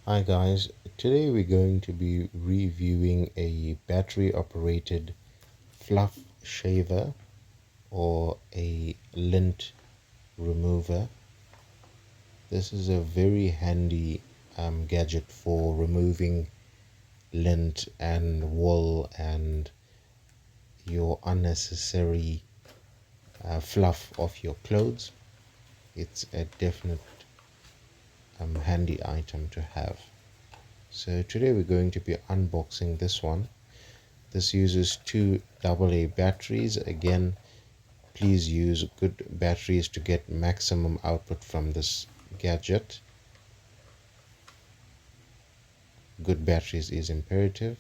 Hi guys, today we're going to be reviewing a battery operated fluff shaver or a lint remover. This is a very handy gadget for removing lint and wool and your unnecessary fluff off your clothes. It's a definite handy item to have. So today we're going to be unboxing this one. This uses two AA batteries. Again, please use good batteries to get maximum output from this gadget. Good batteries is imperative.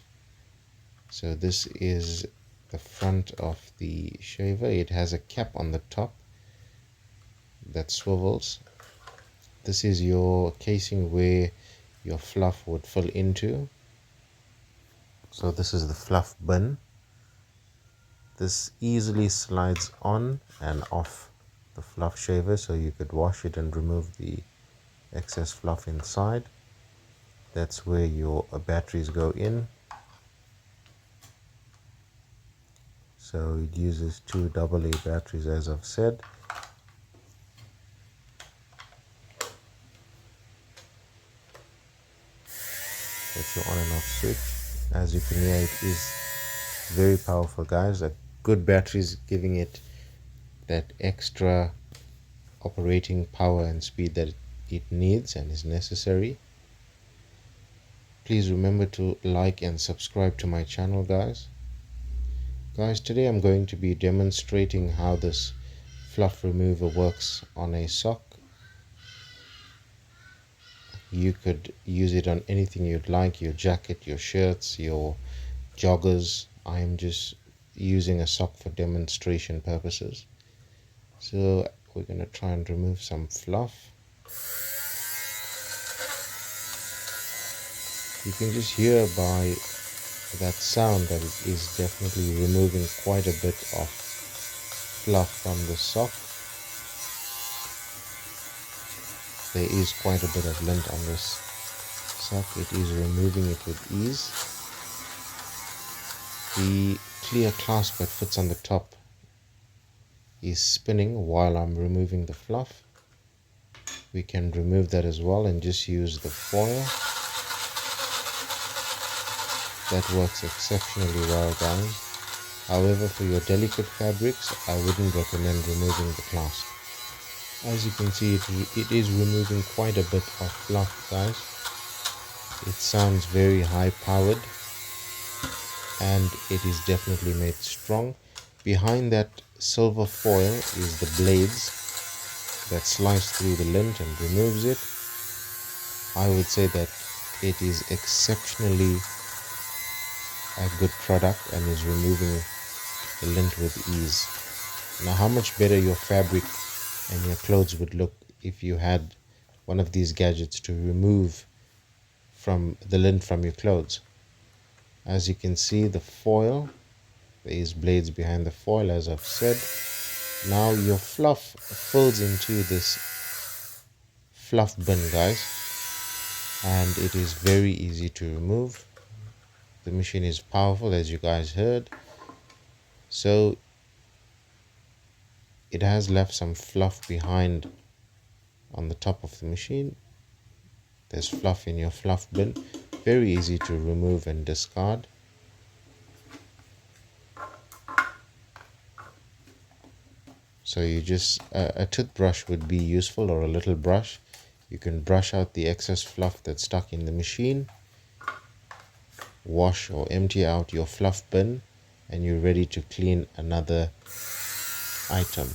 So this is the front of the shaver. It has a cap on the top that swivels. This is your casing where your fluff would fill into. So this is the fluff bin. This easily slides on and off the fluff shaver, so you could wash it and remove the excess fluff inside. That's where your batteries go in. So it uses two AA batteries, as I've said. That's your on and off switch. As you can hear, it is very powerful, guys. A good batteries giving it that extra operating power and speed that it needs and is necessary. Please remember to like and subscribe to my channel, guys. Today I'm going to be demonstrating how this fluff remover works on a sock. You could use it on anything you'd like, your jacket, your shirts, your joggers. I'm just using a sock for demonstration purposes. So we're going to try and remove some fluff. You can just hear by that sound that it is definitely removing quite a bit of fluff from the sock. There is quite a bit of lint on this sock. It is removing it with ease. The clear clasp that fits on the top is spinning while I'm removing the fluff. We can remove that as well and just use the foil. That works exceptionally well, guys. However, for your delicate fabrics, I wouldn't recommend removing the clasp. As you can see, it is removing quite a bit of fluff, guys. It sounds very high powered and it is definitely made strong. Behind that silver foil is the blades that slice through the lint and removes it. I would say that it is exceptionally a good product and is removing the lint with ease. Now, how much better your fabric and your clothes would look if you had one of these gadgets to remove from the lint from your clothes. As you can see, the foil, there is blades behind the foil, as I've said. Now your fluff fills into this fluff bin, guys, and it is very easy to remove. The machine is powerful, as you guys heard. So it has left some fluff behind on the top of the machine. There's fluff in your fluff bin. Very easy to remove and discard. So you just, a toothbrush would be useful, or a little brush. You can brush out the excess fluff that's stuck in the machine. Wash or empty out your fluff bin and you're ready to clean another item.